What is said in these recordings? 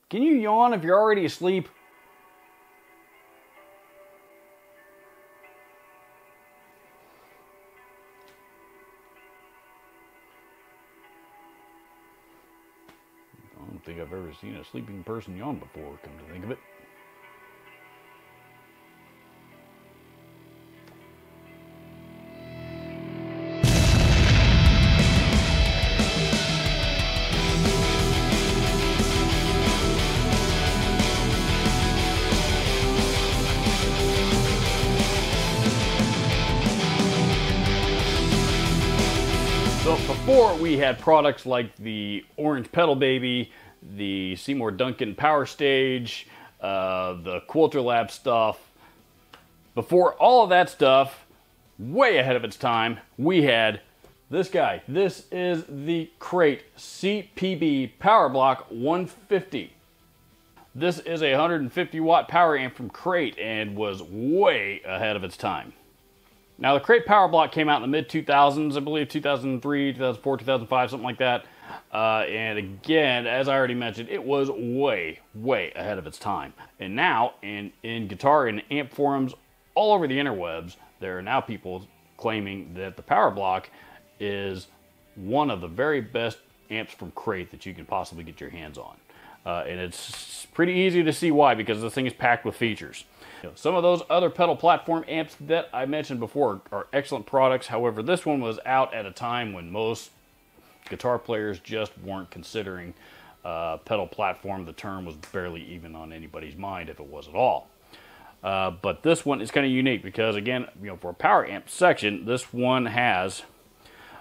Can you yawn if you're already asleep? I don't think I've ever seen a sleeping person yawn before, come to think of it. So before we had products like the orange Pedalbaby, the Seymour Duncan Power Stage, the Quilter Lab stuff. Before all of that stuff, way ahead of its time, we had this guy. This is the Crate CPB Power Block 150. This is a 150 watt power amp from Crate and was way ahead of its time. Now, the Crate Power Block came out in the mid-2000s, I believe 2003, 2004, 2005, something like that. And again, as I already mentioned, it was way, way ahead of its time. And now, in guitar and amp forums all over the interwebs, there are now people claiming that the Power Block is one of the very best amps from Crate that you can possibly get your hands on. And it's pretty easy to see why, because this thing is packed with features. Some of those other pedal platform amps that I mentioned before are excellent products. However, this one was out at a time when most guitar players just weren't considering pedal platform. The term was barely even on anybody's mind, if it was at all. But this one is kind of unique because, again, for a power amp section, this one has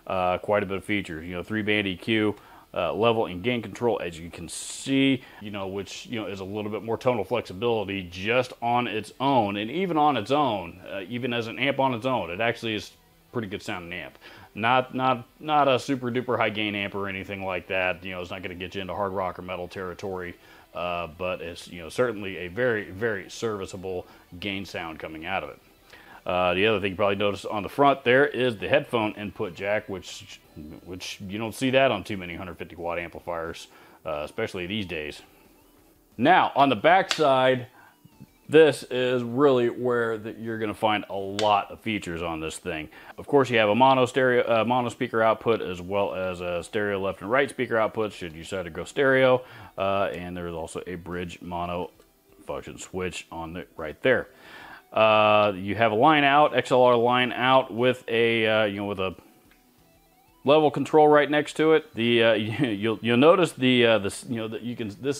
quite a bit of features. 3-band EQ. Level and gain control, as you can see, which is a little bit more tonal flexibility just on its own, and even on its own, even as an amp on its own, it actually is pretty good sounding amp. Not a super duper high gain amp or anything like that. It's not going to get you into hard rock or metal territory, but it's certainly a very, very serviceable gain sound coming out of it. The other thing you probably noticed on the front there is the headphone input jack, which you don't see that on too many 150 watt amplifiers, especially these days. Now, on the back side, this is really where you're going to find a lot of features on this thing. Of course, you have a mono speaker output, as well as a stereo left and right speaker output should you decide to go stereo, and there's also a bridge mono function switch on it right there. You have a line out, XLR line out with a with a level control right next to it. You'll notice this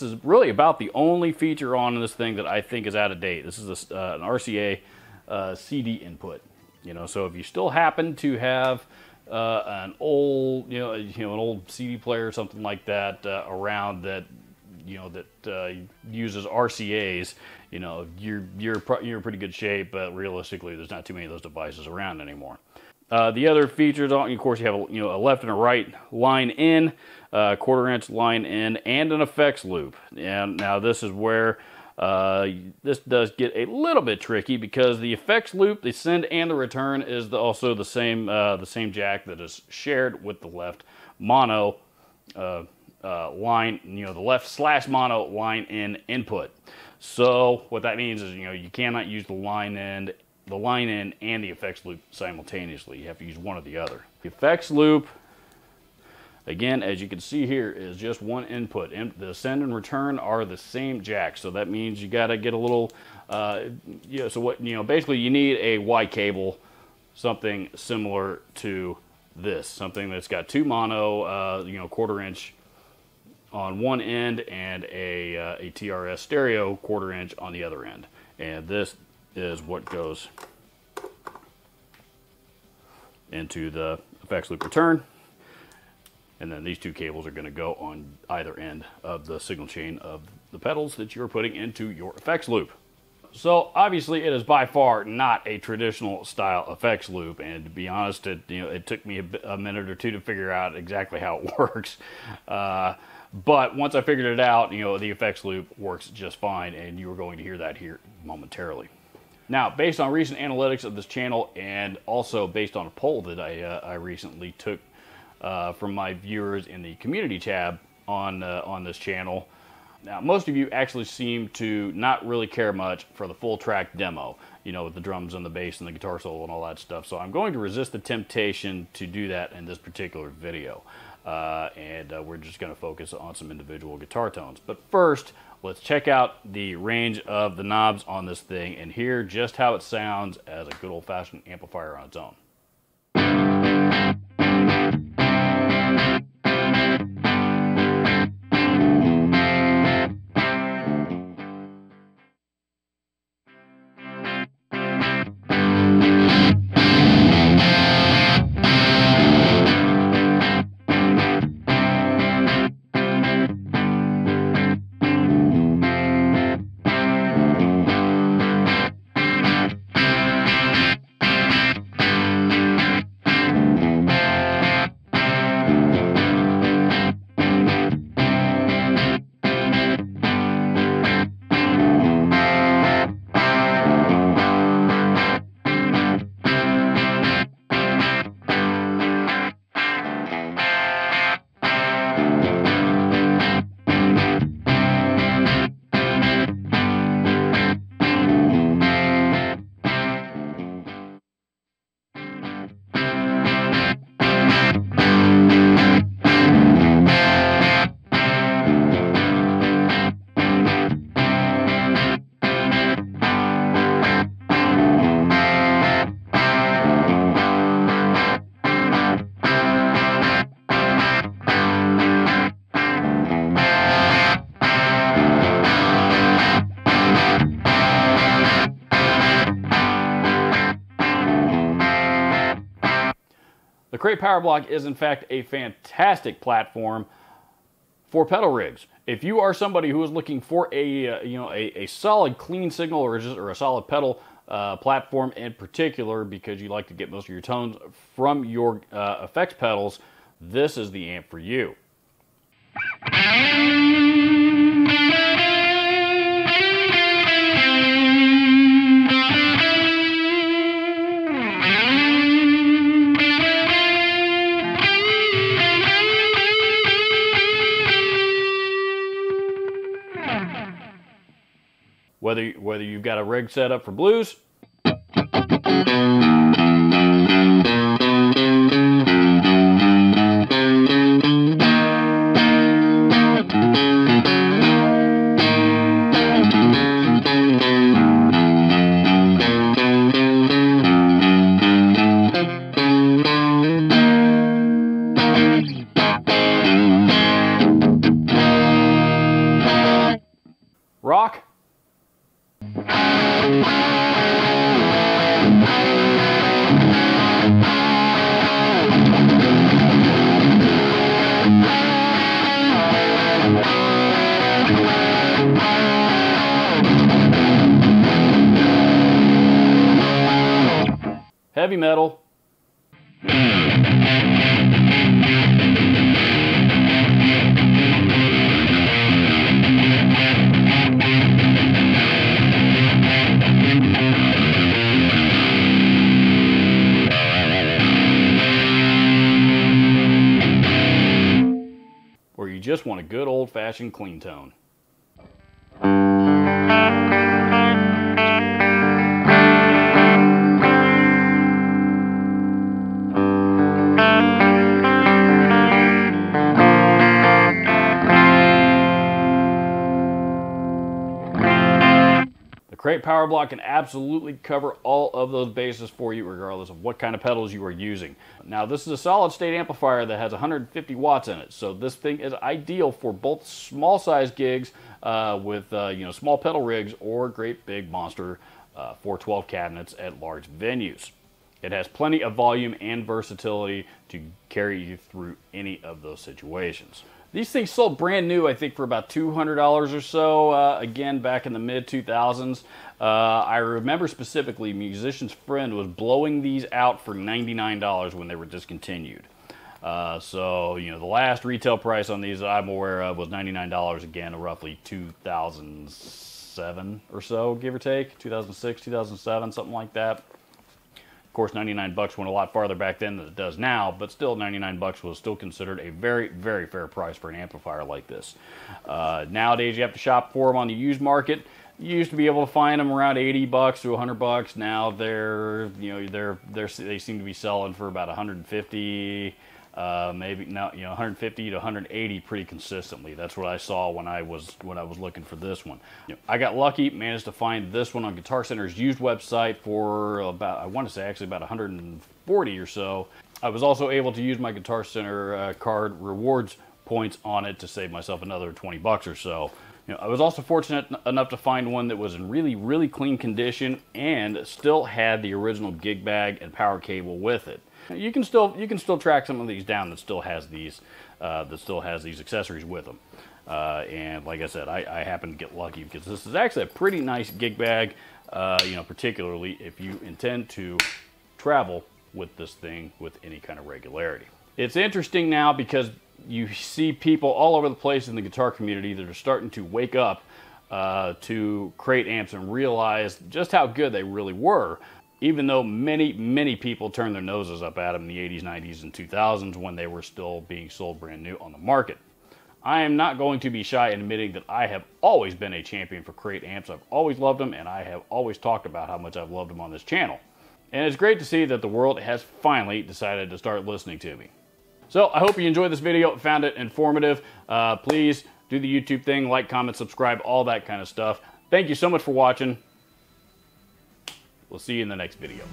is really about the only feature on this thing that I think is out of date. This is an RCA CD input. So if you still happen to have an old an old CD player or something like that around that uses RCAs, you're in pretty good shape, but realistically there's not too many of those devices around anymore. The other features, of course, you have a left and a right line in, quarter-inch line in, and an effects loop. And now this is where this does get a little bit tricky, because the effects loop, the send and the return, is also the same jack that is shared with the left mono line, the left / mono line in input. So what that means is, you cannot use the line in and the effects loop simultaneously. You have to use one or the other. The effects loop, again, as you can see here, is just one input. The send and return are the same jack, so that means you got to get a little, basically you need a Y cable, something similar to this, something that's got two mono, quarter-inch on one end and a TRS stereo quarter-inch on the other end. And this is what goes into the effects loop return. And then these two cables are going to go on either end of the signal chain of the pedals that you're putting into your effects loop. So obviously it is by far not a traditional style effects loop, and to be honest, it took me a minute or two to figure out exactly how it works. But once I figured it out, the effects loop works just fine, and you are going to hear that here momentarily. Now, based on recent analytics of this channel, and also based on a poll that I recently took from my viewers in the community tab on this channel, Now, most of you actually seem to not really care much for the full track demo, you know, with the drums and the bass and the guitar solo and all that stuff. So I'm going to resist the temptation to do that in this particular video. We're just going to focus on some individual guitar tones. But first, let's check out the range of the knobs on this thing and hear just how it sounds as a good old-fashioned amplifier on its own. The Crate Power Block is in fact a fantastic platform for pedal rigs. If you are somebody who is looking for a solid clean signal or a solid pedal platform in particular, because you like to get most of your tones from your effects pedals, this is the amp for you. Whether you've got a rig set up for blues, rock, heavy metal, or you just want a good old-fashioned clean tone. Crate Power Block can absolutely cover all of those bases for you regardless of what kind of pedals you are using. Now this is a solid state amplifier that has 150 watts in it, so this thing is ideal for both small size gigs with small pedal rigs or great big monster 412 cabinets at large venues. It has plenty of volume and versatility to carry you through any of those situations. These things sold brand new, I think, for about $200 or so, again, back in the mid-2000s. I remember specifically, Musician's Friend was blowing these out for $99 when they were discontinued. The last retail price on these that I'm aware of was $99, again, roughly 2007 or so, give or take, 2006, 2007, something like that. Of course, 99 bucks went a lot farther back then than it does now, but still 99 bucks was still considered a very, very fair price for an amplifier like this. Nowadays, you have to shop for them on the used market. You used to be able to find them around 80 bucks to 100 bucks. Now they seem to be selling for about 150, maybe now 150 to 180 pretty consistently. That's what I saw when I was looking for this one. I got lucky, managed to find this one on Guitar Center's used website for about, I want to say actually about 140 or so. I was also able to use my Guitar Center card rewards points on it to save myself another 20 bucks or so. I was also fortunate enough to find one that was in really, really clean condition and still had the original gig bag and power cable with it. You can still track some of these down that still has these accessories with them. And like I said, I happened to get lucky because this is actually a pretty nice gig bag. Particularly if you intend to travel with this thing with any kind of regularity. It's interesting now because you see people all over the place in the guitar community that are starting to wake up to crate amps and realize just how good they really were, even though many people turned their noses up at them in the 80s, 90s, and 2000s when they were still being sold brand new on the market. I am not going to be shy in admitting that I have always been a champion for crate amps. I've always loved them, and I have always talked about how much I've loved them on this channel. And it's great to see that the world has finally decided to start listening to me. So I hope you enjoyed this video, found it informative. Please do the YouTube thing, like, comment, subscribe, all that kind of stuff. Thank you so much for watching. We'll see you in the next video.